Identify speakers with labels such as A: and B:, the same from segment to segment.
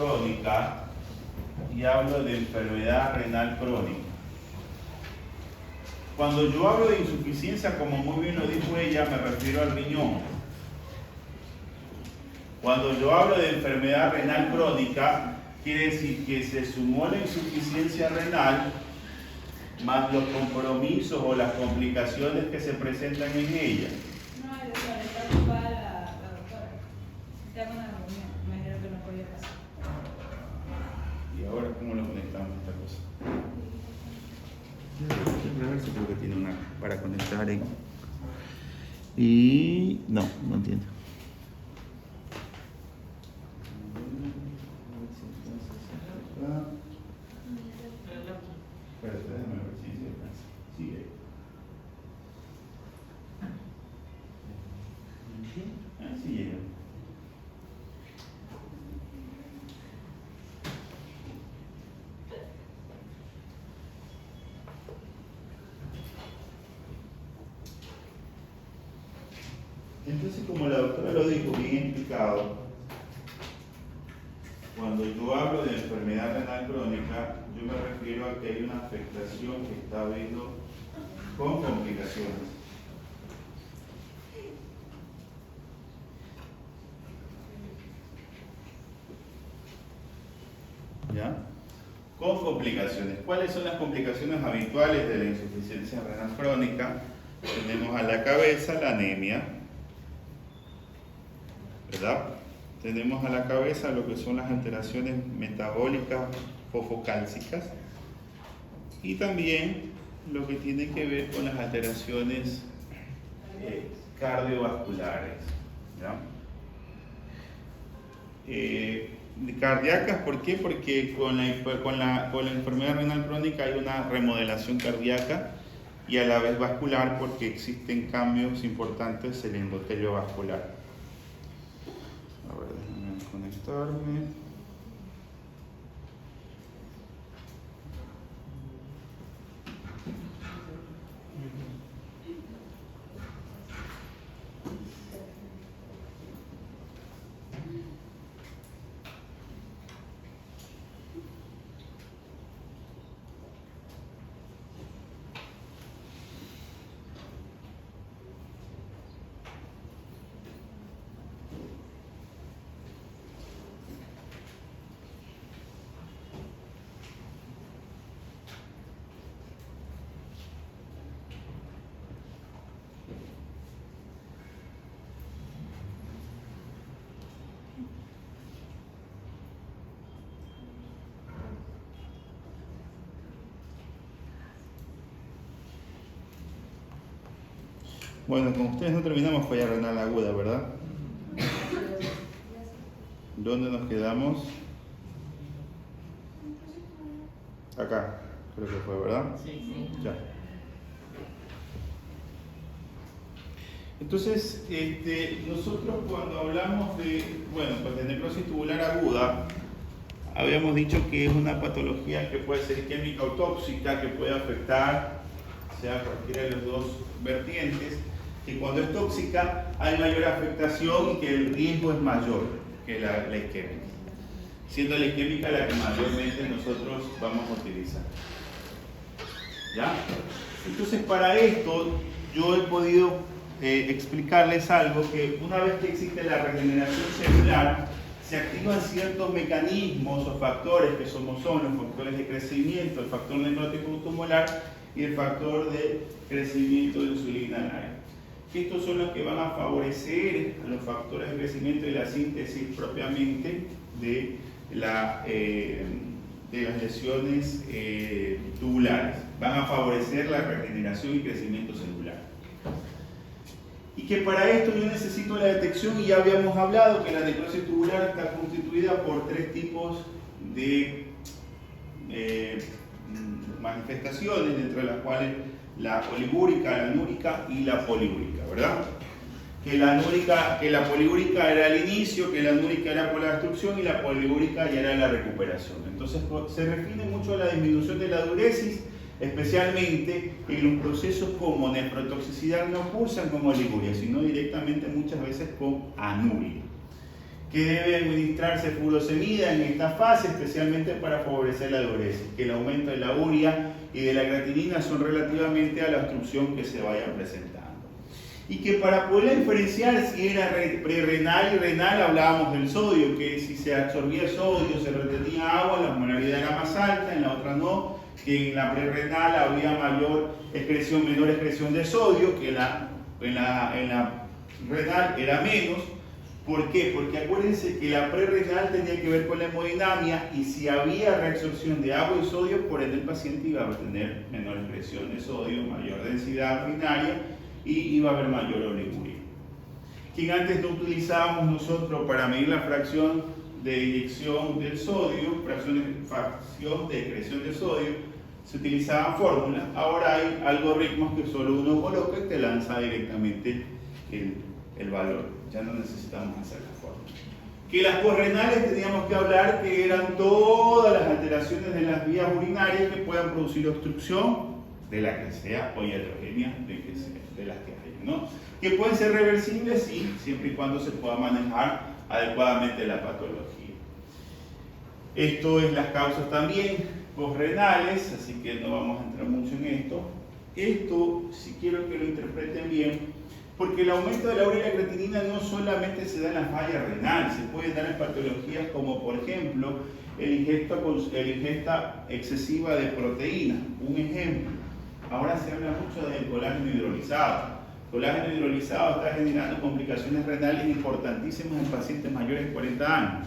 A: crónica y hablo de enfermedad renal crónica. Cuando yo hablo de insuficiencia, como muy bien lo dijo ella, me refiero al riñón. Cuando yo hablo de enfermedad renal crónica, quiere decir que se sumó la insuficiencia renal más los compromisos o las complicaciones que se presentan en ella.
B: No, doctora, está ocupada la doctora. Está con la reunión, me dijeron que no podía pasar.
A: ¿Y ahora cómo lo conectamos a esta cosa? A ver si creo que tiene una para conectar en... Y... no entiendo. Espérate, déjame ver si se alcanza. Sigue. Sí llega. Entonces, como la doctora lo dijo bien explicado, cuando yo hablo de enfermedad renal crónica, yo me refiero a que hay una afectación que está habiendo con complicaciones. ¿Ya? Con complicaciones. ¿Cuáles son las complicaciones habituales de la insuficiencia renal crónica? Tenemos a la cabeza la anemia, ¿verdad? Tenemos a la cabeza lo que son las alteraciones metabólicas fosfocálcicas y también lo que tiene que ver con las alteraciones cardiovasculares, ¿ya? Cardíacas, ¿por qué? Porque con la enfermedad renal crónica hay una remodelación cardíaca y a la vez vascular porque existen cambios importantes en el endotelio vascular. A ver, déjame conectarme. Bueno, con ustedes no terminamos falla renal aguda, ¿verdad? ¿Dónde nos quedamos? Acá, creo que fue, ¿verdad?
C: Sí.
A: Ya. Entonces, nosotros cuando hablamos de, pues de necrosis tubular aguda, habíamos dicho que es una patología que puede ser isquémica o tóxica, que puede afectar, sea cualquiera de los dos vertientes, que cuando es tóxica hay mayor afectación y que el riesgo es mayor que la isquémica, siendo la isquémica la que mayormente nosotros vamos a utilizar. ¿Ya? Entonces, para esto yo he podido explicarles algo, que una vez que existe la regeneración celular, se activan ciertos mecanismos o factores que son los factores de crecimiento, el factor necrótico tumolar y el factor de crecimiento de insulina light. Estos son los que van a favorecer a los factores de crecimiento y la síntesis propiamente de las lesiones tubulares. Van a favorecer la regeneración y crecimiento celular. Y que para esto yo necesito la detección, y ya habíamos hablado que la necrosis tubular está constituida por tres tipos de manifestaciones, entre las cuales la oligúrica, la anúrica y la poliúrica, ¿verdad? Que la poliúrica era el inicio, que la anúrica era por la destrucción y la poliúrica ya era la recuperación. Entonces se refiere mucho a la disminución de la diuresis, especialmente en los procesos como nefrotoxicidad no cursan con oliguria, sino directamente muchas veces con anuria. que debe administrarse furosemida en esta fase, especialmente para favorecer la diuresis, que el aumento de la urea y de la creatinina son relativamente a la obstrucción que se vaya presentando. Y que para poder diferenciar si era prerrenal y renal, hablábamos del sodio, que si se absorbía sodio, se retenía agua, la osmolaridad era más alta, en la otra no, que en la prerrenal había menor excreción de sodio, que en la renal era menos. ¿Por qué? Porque acuérdense que la prerrenal tenía que ver con la hemodinamia y si había reabsorción de agua y sodio, por ende el paciente iba a tener menor excreción de sodio, mayor densidad urinaria y iba a haber mayor oliguria. Quien antes no utilizábamos nosotros para medir la fracción de inyección del sodio, fracción de excreción de sodio, se utilizaban fórmulas. Ahora hay algoritmos que solo uno coloca y te lanza directamente el valor. Ya no necesitamos hacer la fórmula. Que las posrenales teníamos que hablar que eran todas las alteraciones de las vías urinarias que puedan producir obstrucción, de la que sea, o iatrogenia, de las que haya, ¿no? Que pueden ser reversibles, sí, siempre y cuando se pueda manejar adecuadamente la patología. Esto es las causas también posrenales, así que no vamos a entrar mucho en esto. Esto, si quiero que lo interpreten bien, porque el aumento de la urea y la creatinina no solamente se da en la falla renal, se puede dar en patologías como, por ejemplo, el ingesta excesiva de proteína. Un ejemplo, ahora se habla mucho del colágeno hidrolizado. El colágeno hidrolizado está generando complicaciones renales importantísimas en pacientes mayores de 40 años.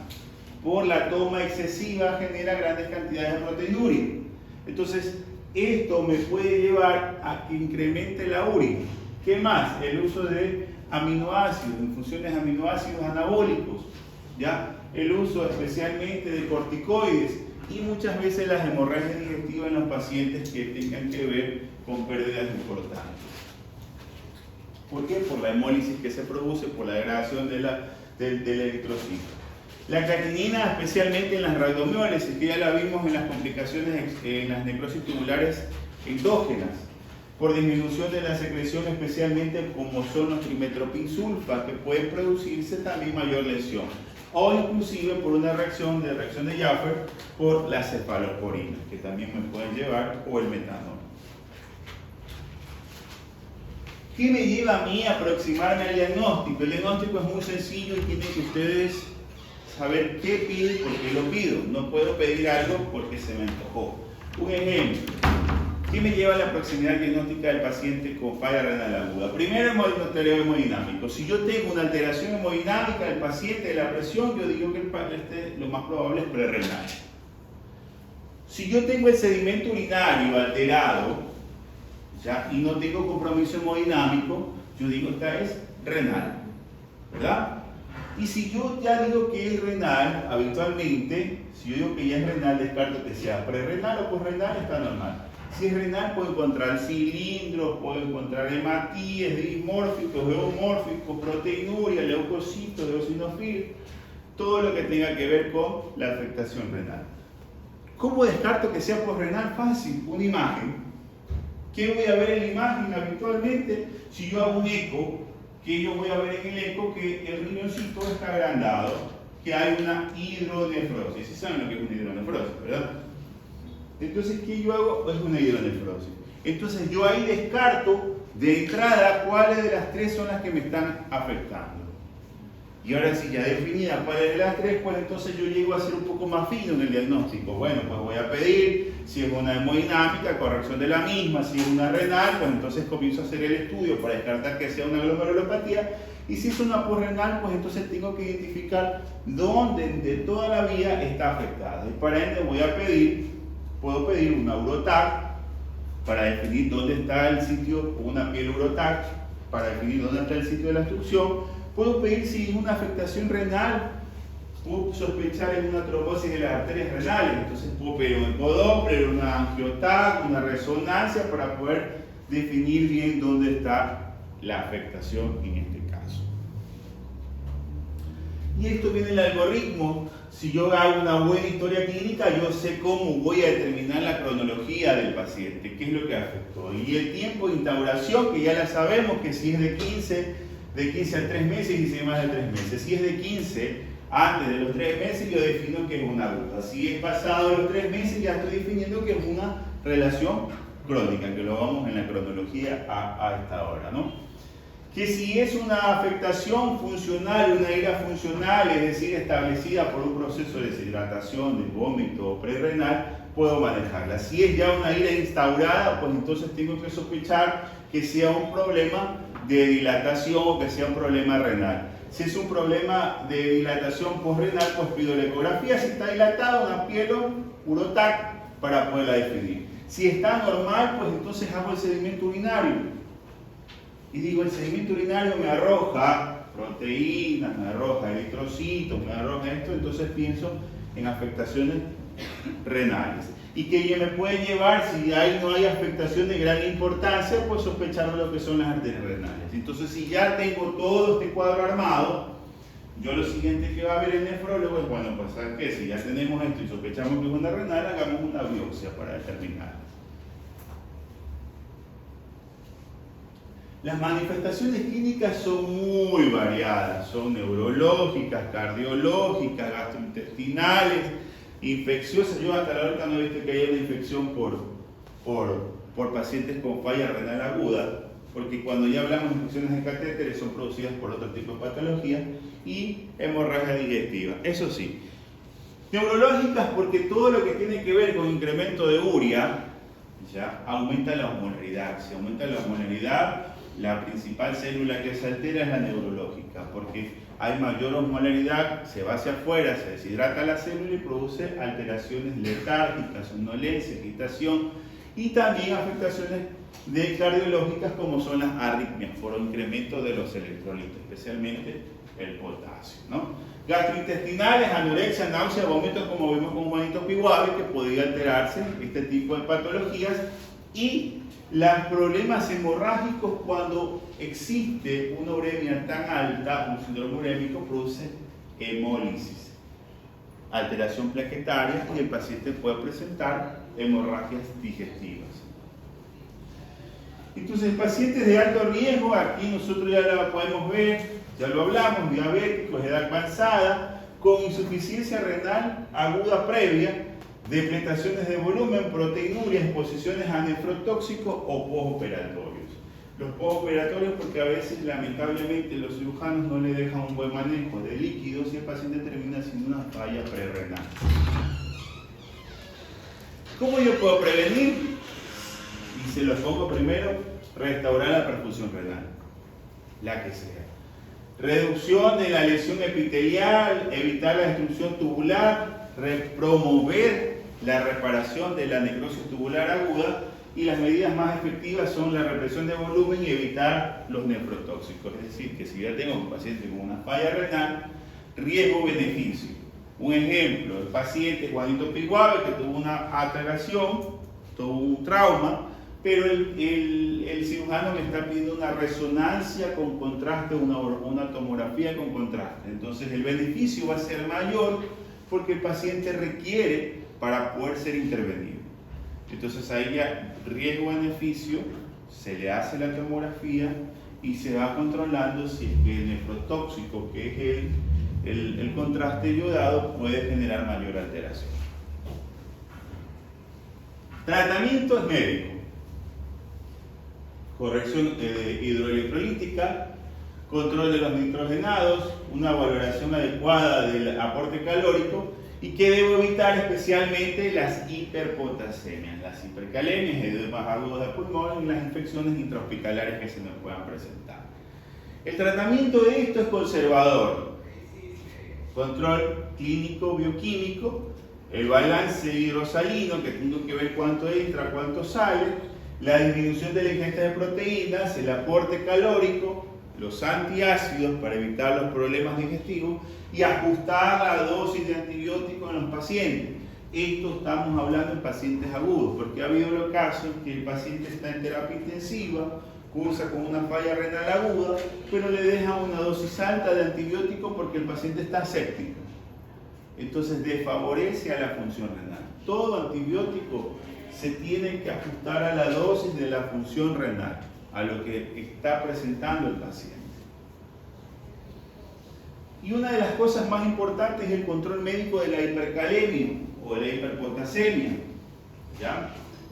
A: Por la toma excesiva genera grandes cantidades de proteinuria. Entonces, esto me puede llevar a que incremente la urea. ¿Qué más? El uso de aminoácidos, infusiones de aminoácidos anabólicos, ¿ya? El uso especialmente de corticoides y muchas veces las hemorragias digestivas en los pacientes que tengan que ver con pérdidas importantes. ¿Por qué? Por la hemólisis que se produce, por la degradación del eritrocito. La creatinina, especialmente en las rhabdomiólisis, que ya la vimos en las complicaciones en las necrosis tubulares endógenas, por disminución de la secreción, especialmente como son los trimetropin-sulfa, que pueden producirse también mayor lesión, o inclusive por una reacción de Jaffer por la cefalosporina, que también me pueden llevar, o el metanol. ¿Qué me lleva a mí a aproximarme al diagnóstico? El diagnóstico es muy sencillo y tienen que ustedes saber qué pido y por qué lo pido. No puedo pedir algo porque se me antojó. Un ejemplo. ¿Qué me lleva a la proximidad diagnóstica del paciente con falla renal aguda? Primero, el monitoreo hemodinámico. Si yo tengo una alteración hemodinámica del paciente de la presión, yo digo que lo más probable es prerrenal. Si yo tengo el sedimento urinario alterado, ¿ya? Y no tengo compromiso hemodinámico, yo digo que esta es renal, ¿verdad? Y si yo ya digo que es renal, habitualmente, si yo digo que ya es renal, descarto que sea prerrenal o posrenal, está normal. Si es renal, puedo encontrar cilindros, puedo encontrar hematíes, dismórficos, eumórficos, proteinuria, leucocitos, eosinofilos, todo lo que tenga que ver con la afectación renal. ¿Cómo descarto que sea posrenal? Fácil, una imagen. ¿Qué voy a ver en la imagen habitualmente? Si yo hago un eco, ¿qué yo voy a ver en el eco? Que el riñoncito está agrandado, que hay una hidronefrosis. ¿Sí saben lo que es una hidronefrosis, verdad? Entonces, ¿qué yo hago? Es una hidronefrosis. Entonces, yo ahí descarto de entrada cuáles de las tres son las que me están afectando. Y ahora sí, ya definida cuáles de las tres, pues entonces yo llego a ser un poco más fino en el diagnóstico. Bueno, pues voy a pedir, si es una hemodinámica, corrección de la misma, si es una renal, pues entonces comienzo a hacer el estudio para descartar que sea una glomerulopatía. Y si es una posrenal, pues entonces tengo que identificar dónde de toda la vía está afectada. Y para ende puedo pedir una urotac para definir dónde está el sitio, o una piel urotac para definir dónde está el sitio de la obstrucción. Puedo pedir si es una afectación renal, puedo sospechar en una trombosis de las arterias renales, entonces puedo pedir un ecodoppler, una angiotac, una resonancia para poder definir bien dónde está la afectación en este caso. Y esto viene el algoritmo. Si yo hago una buena historia clínica, yo sé cómo voy a determinar la cronología del paciente, qué es lo que afectó. Y el tiempo de instauración, que ya la sabemos que si es de 15 a 3 meses y si es más de 3 meses. Si es de 15 Antes de los 3 meses yo defino que es una aguda. Si es pasado los 3 meses ya estoy definiendo que es una relación crónica, que lo vamos en la cronología a esta hora, ¿no? Que si es una afectación funcional, una ira funcional, es decir, establecida por un proceso de deshidratación, de vómito o prerrenal, puedo manejarla. Si es ya una ira instaurada, pues entonces tengo que sospechar que sea un problema de dilatación o que sea un problema renal. Si es un problema de dilatación postrenal, pues pido la ecografía. Si está dilatada, una pielo, urotac, para poderla definir. Si está normal, pues entonces hago el sedimento urinario. Y digo, el sedimento urinario me arroja proteínas, me arroja eritrocitos, me arroja esto, entonces pienso en afectaciones renales. Y que me puede llevar, si no hay afectación de gran importancia, pues sospechar de lo que son las arterias renales. Entonces, si ya tengo todo este cuadro armado, yo lo siguiente que va a ver el nefrólogo es, bueno, pues ¿sabes qué? Si ya tenemos esto y sospechamos que es una renal, hagamos una biopsia para determinar. Las manifestaciones clínicas son muy variadas, son neurológicas, cardiológicas, gastrointestinales, infecciosas. Yo hasta ahorita no he visto que haya una infección por pacientes con falla renal aguda, porque cuando ya hablamos de infecciones de catéteres son producidas por otro tipo de patologías, y hemorragia digestiva. Eso sí, neurológicas porque todo lo que tiene que ver con incremento de urea ya aumenta la osmolaridad. Si aumenta la osmolaridad, la principal célula que se altera es la neurológica, porque hay mayor osmolaridad, se va hacia afuera, se deshidrata la célula y produce alteraciones letárgicas, somnolencia, agitación y también afectaciones cardiológicas como son las arritmias por incremento de los electrolitos, especialmente el potasio, ¿no? Gastrointestinales, anorexia, náusea, vómitos, como vimos con Juanito Piguave, que podría alterarse este tipo de patologías, y los problemas hemorrágicos cuando existe una uremia tan alta, un síndrome urémico, produce hemólisis, alteración plaquetaria, y el paciente puede presentar hemorragias digestivas. Entonces, pacientes de alto riesgo, aquí nosotros ya lo podemos ver, ya lo hablamos, diabéticos, edad avanzada, con insuficiencia renal aguda previa, depletaciones de volumen, proteinuria, exposiciones a nefrotóxicos o postoperatorios. Los postoperatorios porque a veces lamentablemente los cirujanos no le dejan un buen manejo de líquidos y el paciente termina sin una falla prerrenal. ¿Cómo yo puedo prevenir? Y se los pongo primero, restaurar la perfusión renal, la que sea. Reducción de la lesión epitelial, evitar la destrucción tubular, promover la reparación de la necrosis tubular aguda, y las medidas más efectivas son la represión de volumen y evitar los nefrotóxicos. Es decir, que si ya tengo un paciente con una falla renal, riesgo-beneficio. Un ejemplo, el paciente Juanito Piguave, que tuvo una alteración, tuvo un trauma, pero el cirujano me está pidiendo una resonancia con contraste, una tomografía con contraste. Entonces el beneficio va a ser mayor porque el paciente requiere para poder ser intervenido. Entonces ahí ya riesgo-beneficio, se le hace la tomografía y se va controlando si es que el nefrotóxico, que es el contraste iodado, puede generar mayor alteración. Tratamiento es médico. Corrección hidroelectrolítica, control de los nitrogenados, una valoración adecuada del aporte calórico, y que debo evitar especialmente las hiperpotasemias, las hipercalemias, edemas agudos de pulmón y las infecciones intrahospitalarias que se nos puedan presentar. El tratamiento de esto es conservador. Control clínico bioquímico, el balance hidrosalino, que tengo que ver cuánto entra, cuánto sale, la disminución de la ingesta de proteínas, el aporte calórico, los antiácidos para evitar los problemas digestivos y ajustar la dosis de antibióticos en los pacientes. Esto estamos hablando en pacientes agudos, porque ha habido los casos en que el paciente está en terapia intensiva, cursa con una falla renal aguda, pero le dejan una dosis alta de antibiótico porque el paciente está séptico. Entonces desfavorece a la función renal. Todo antibiótico se tiene que ajustar a la dosis de la función renal, a lo que está presentando el paciente. Y una de las cosas más importantes es el control médico de la hipercalemia o de la hiperpotasemia. ¿Ya?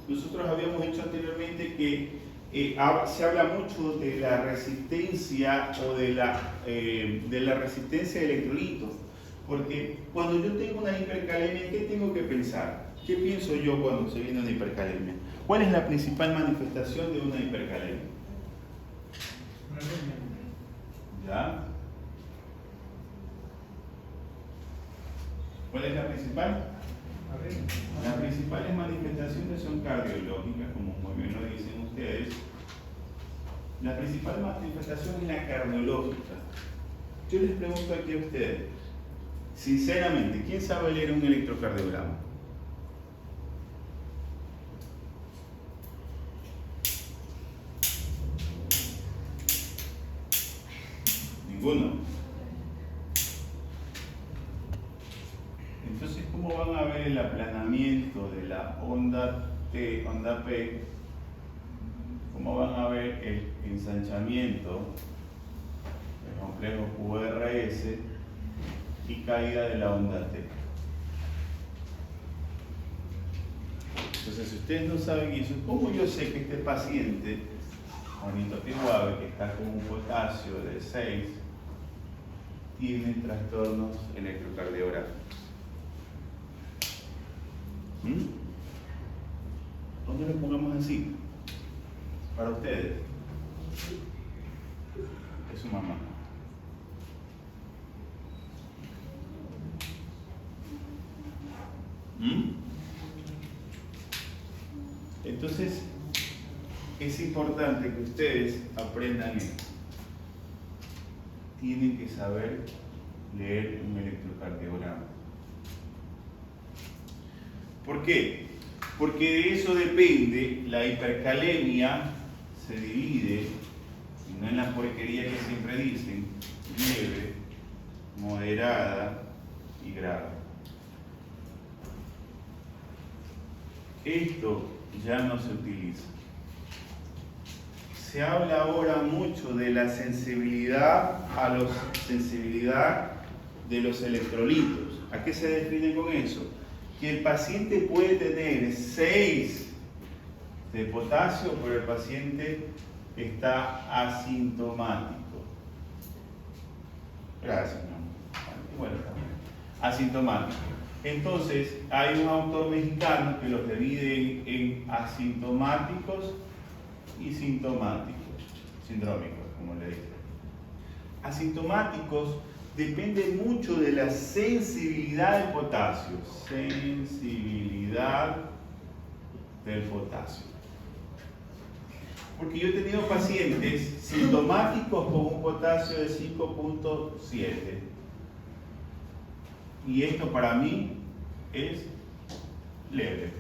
A: Nosotros habíamos dicho anteriormente que se habla mucho de la resistencia o de la resistencia de electrolitos. Porque cuando yo tengo una hipercalemia, ¿qué tengo que pensar? ¿Qué pienso yo cuando se viene una hipercalemia? ¿Cuál es la principal manifestación de una hipercalemia? ¿Ya? ¿Cuál es la principal? Las principales manifestaciones son cardiológicas, como muy bien lo dicen ustedes. La principal manifestación es la cardiológica. Yo les pregunto aquí a ustedes, sinceramente, ¿quién sabe leer un electrocardiograma? Ninguno. Entonces, ¿cómo van a ver el aplanamiento de la onda T, onda P? ¿Cómo van a ver el ensanchamiento del complejo QRS y caída de la onda T? Entonces, si ustedes no saben eso, ¿cómo yo sé que este paciente, Juanito Tiguave, que está con un potasio de 6, tiene trastornos electrocardiográficos? ¿Dónde lo pongamos así? Para ustedes. Es su mamá. Entonces, es importante que ustedes aprendan esto. Tienen que saber leer un electrocardiograma. ¿Por qué? Porque de eso depende, la hipercalemia se divide, y no en la porquería que siempre dicen, leve, moderada y grave. Esto ya no se utiliza. Se habla ahora mucho de la sensibilidad de los electrolitos. ¿A qué se define con eso? Que el paciente puede tener 6 de potasio, pero el paciente está asintomático. Gracias, ¿no? Bueno, asintomático. Entonces, hay un autor mexicano que los divide en asintomáticos y sintomáticos, sindrómicos, como le dicen. Asintomáticos depende mucho de la sensibilidad del potasio. Sensibilidad del potasio. Porque yo he tenido pacientes sintomáticos con un potasio de 5.7. Y esto para mí es leve.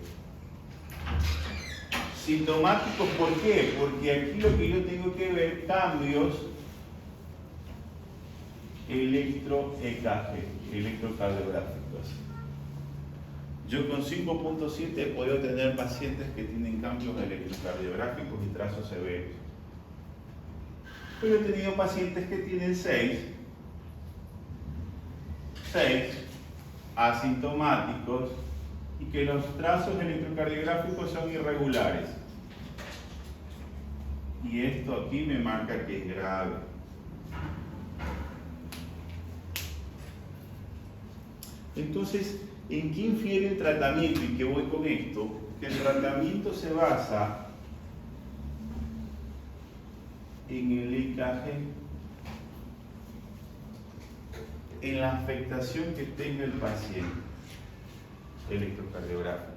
A: Sintomáticos, ¿por qué? Porque aquí lo que yo tengo que ver cambios electrocardiográficos. Yo con 5.7 he podido tener pacientes que tienen cambios electrocardiográficos y trazos severos. Pero he tenido pacientes que tienen 6 asintomáticos y que los trazos electrocardiográficos son irregulares. Y esto aquí me marca que es grave. Entonces, ¿en qué infiere el tratamiento? ¿Y qué voy con esto? Que el tratamiento se basa en el EKG, en la afectación que tenga el paciente electrocardiográfico.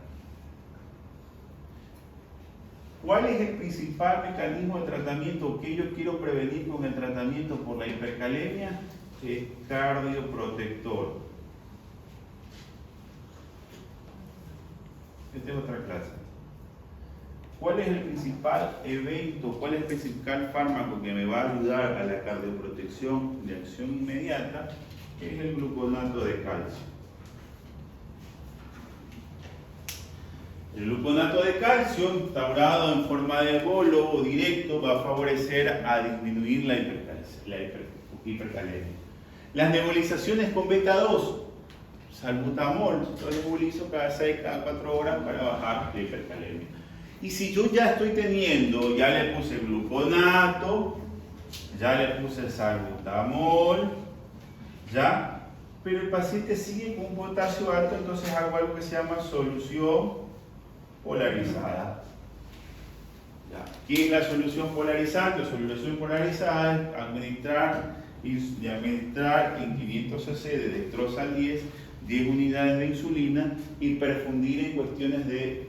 A: ¿Cuál es el principal mecanismo de tratamiento que yo quiero prevenir con el tratamiento por la hipercalemia? Es cardioprotector. Esta es otra clase. ¿Cuál es el principal evento, cuál es el principal fármaco que me va a ayudar a la cardioprotección de acción inmediata? Es el gluconato de calcio. El gluconato de calcio, instaurado en forma de bolo o directo, va a favorecer a disminuir la hipercalemia. Las nebulizaciones con beta 2, salbutamol, yo nebulizo cada 6, cada 4 horas para bajar la hipercalemia. Y si yo ya estoy teniendo, ya le puse gluconato, ya le puse salbutamol, ya, pero el paciente sigue con un potasio alto, entonces hago algo que se llama solución polarizada. Ya. ¿Qué es la solución polarizante? Solución polarizada es administrar en 500 cc de dextrosa 10 unidades de insulina y perfundir en cuestiones de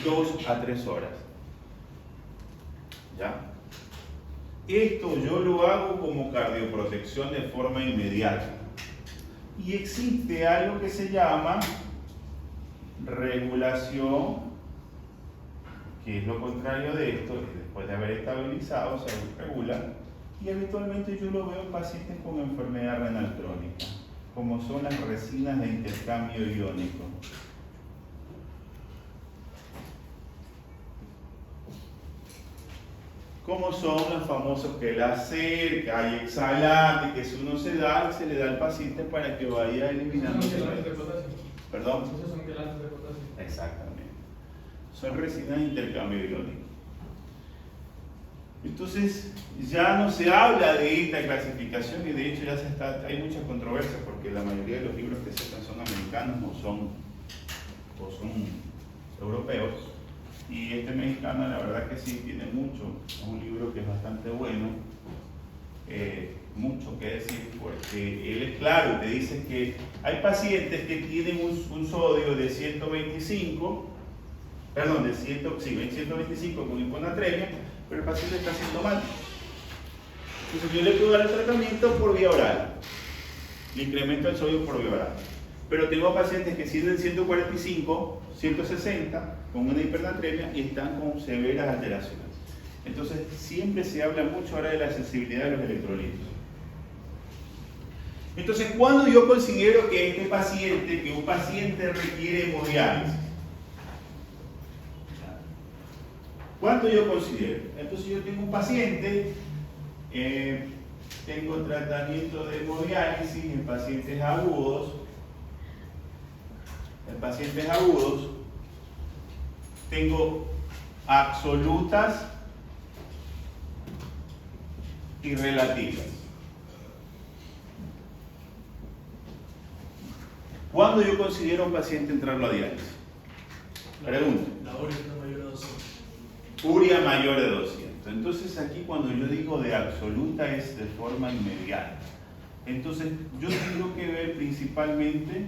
A: 2 a 3 horas. ¿Ya? Esto yo lo hago como cardioprotección de forma inmediata. Y existe algo que se llama regulación, que es lo contrario de esto, después de haber estabilizado se regula, y habitualmente yo lo veo en pacientes con enfermedad renal crónica, como son las resinas de intercambio iónico. Como son los famosos quelacer, que hay exhalante, que si uno se le da al paciente para que vaya eliminando.
C: ¿Esos son quelates de potasio?
A: ¿Perdón?
C: Esos son quelates de potasio.
A: Exactamente. Son resinas de intercambio iónico. Entonces, ya no se habla de esta clasificación y de hecho ya hay mucha controversia porque la mayoría de los libros que se hacen son americanos o son europeos. Y este mexicano, la verdad que sí, tiene mucho. Es un libro que es bastante bueno. Mucho que decir, porque él es claro, te dice que hay pacientes que tienen un sodio de 125, perdón, de 125 con hiponatremia, pero el paciente está asintomático. Entonces yo le puedo dar el tratamiento por vía oral, le incremento el sodio por vía oral. Pero tengo pacientes que tienen 145, 160 con una hipernatremia y están con severas alteraciones. Entonces siempre se habla mucho ahora de la sensibilidad de los electrolitos. Entonces, ¿cuándo yo considero que un paciente requiere hemodiálisis? ¿Cuánto yo considero? Entonces yo tengo un paciente, tengo tratamiento de hemodiálisis en pacientes agudos. En pacientes agudos tengo absolutas y relativas. ¿Cuándo yo considero a un paciente entrarlo a diálisis? Pregunta.
C: La urea está mayor a 200.
A: Urea mayor de 200. Entonces aquí cuando yo digo de absoluta es de forma inmediata. Entonces yo tengo que ver principalmente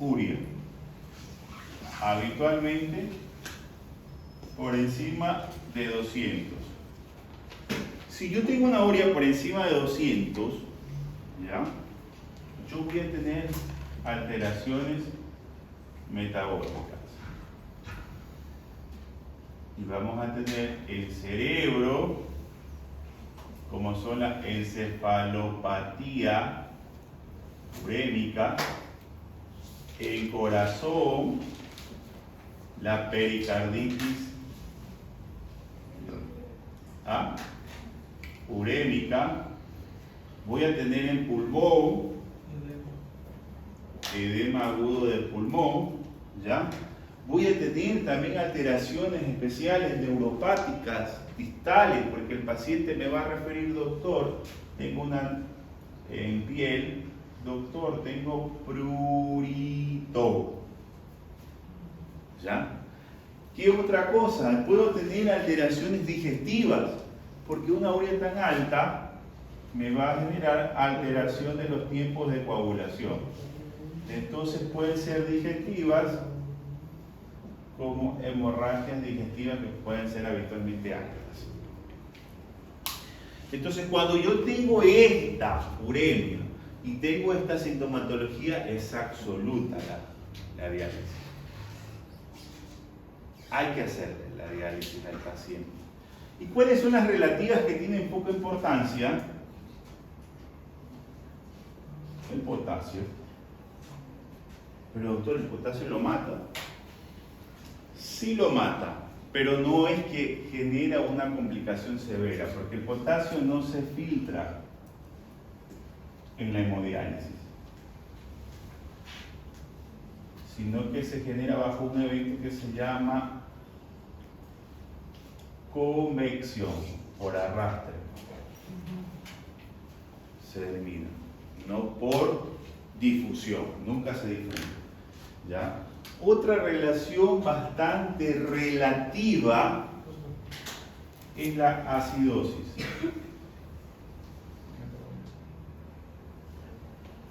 A: urea. Habitualmente por encima de 200. Si yo tengo una urea por encima de 200, ¿ya? Yo voy a tener alteraciones metabólicas. Y vamos a tener el cerebro, como son la encefalopatía urémica, el corazón, la pericarditis urémica, voy a tener el pulmón, edema agudo del pulmón, ¿ya? Voy a tener también alteraciones especiales neuropáticas distales, porque el paciente me va a referir, doctor, tengo una en piel, doctor, tengo prurito, ¿ya? ¿Qué otra cosa? Puedo tener alteraciones digestivas, porque una urea tan alta me va a generar alteración de los tiempos de coagulación. Entonces pueden ser digestivas como hemorragias digestivas que pueden ser habitualmente altas. Entonces cuando yo tengo esta uremia y tengo esta sintomatología, es absoluta la diálisis. Hay que hacerle la diálisis al paciente. ¿Y cuáles son las relativas que tienen poca importancia? El potasio. Pero doctor, ¿el potasio lo mata? Sí lo mata, pero no es que genera una complicación severa, porque el potasio no se filtra. en la hemodiálisis, sino que se genera bajo un evento que se llama convección por arrastre. Se denomina, no por difusión, nunca se difunde. ¿Ya? Otra relación bastante relativa es la acidosis.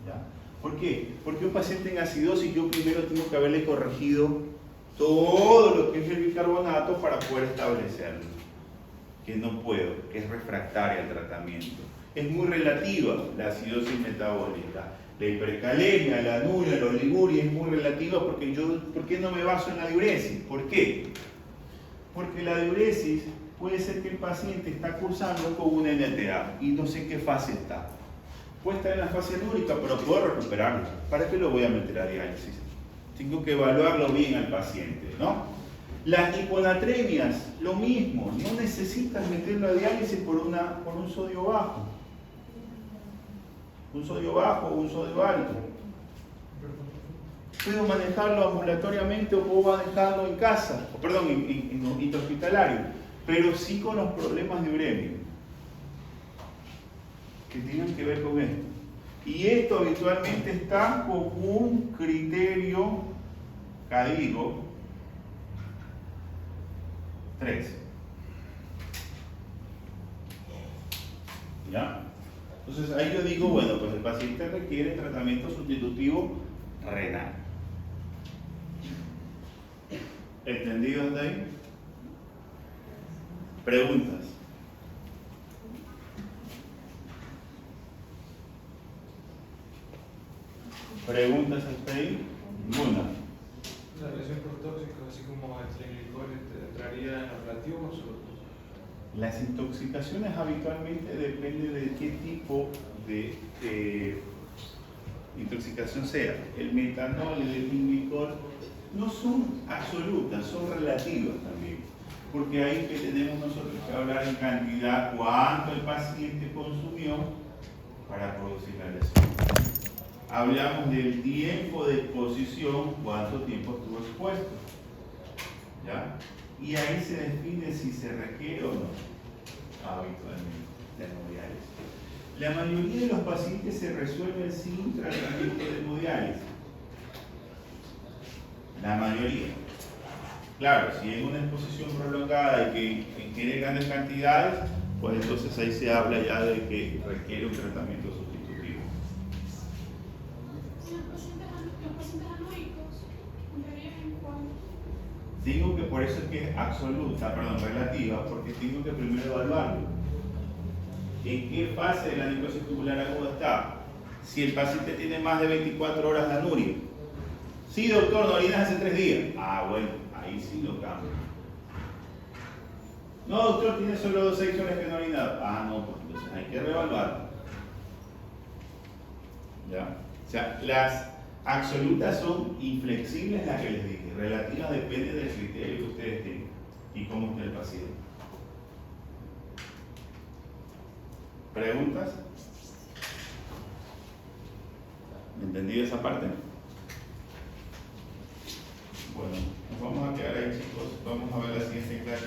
A: ¿Ya? ¿Por qué? Porque un paciente en acidosis yo primero tengo que haberle corregido todo lo que es el bicarbonato para poder establecerlo, que no puedo, que es refractaria al tratamiento. Es muy relativa la acidosis metabólica. La hipercalemia, la anuria, la oliguria es muy relativa porque ¿por qué no me baso en la diuresis? ¿Por qué? Porque la diuresis puede ser que el paciente está cursando con una NTA y no sé en qué fase está. Puede estar en la fase anúrica, pero puedo recuperarlo. ¿Para qué lo voy a meter a diálisis? Tengo que evaluarlo bien al paciente, ¿no? Las hiponatremias, lo mismo. No necesitas meterlo a diálisis por un sodio bajo. Un sodio bajo o un sodio alto. Puedo manejarlo ambulatoriamente o puedo manejarlo en casa, en intrahospitalario, pero sí con los problemas de uremia que tienen que ver con esto. Y esto habitualmente está con un criterio CADIGO 3. ¿Ya? Entonces ahí yo digo, bueno, pues el paciente requiere tratamiento sustitutivo renal. ¿Entendido hasta ahí? Preguntas. ¿Preguntas hasta ahí? Ninguna.
C: La relación protóxica, así como el glicol, ¿entraría en los relativos o...?
A: Las intoxicaciones habitualmente depende de qué tipo de intoxicación sea. El metanol, el etilenglicol no son absolutas, son relativas también. Porque ahí que tenemos nosotros que hablar en cantidad, cuánto el paciente consumió para producir la lesión. Hablamos del tiempo de exposición, cuánto tiempo estuvo expuesto. ¿Ya? Y ahí se define si se requiere o no, habitualmente, la hemodiálisis. La mayoría de los pacientes se resuelven sin tratamiento de hemodiálisis. La mayoría. Claro, si es una exposición prolongada y que ingiere grandes cantidades, pues entonces ahí se habla ya de que requiere un tratamiento sustitutivo.
D: Los pacientes anúricos, ¿entrarían en cuál?
A: Digo que por eso es que es relativa, porque tengo que primero evaluarlo. ¿En qué fase de la necrosis tubular aguda está? Si el paciente tiene más de 24 horas de anuria. Sí, doctor, no orinas hace 3 días. Ah, bueno, ahí sí lo cambio. No, doctor, tiene solo 6 horas que no orina. Ah, no, pues entonces hay que reevaluarlo. ¿Ya? O sea, las absolutas son inflexibles, las que les dije. Relativas depende del criterio que ustedes tengan y cómo esté el paciente. ¿Preguntas? ¿Entendido esa parte? Bueno, nos vamos a quedar ahí, chicos. Vamos a ver la siguiente clase.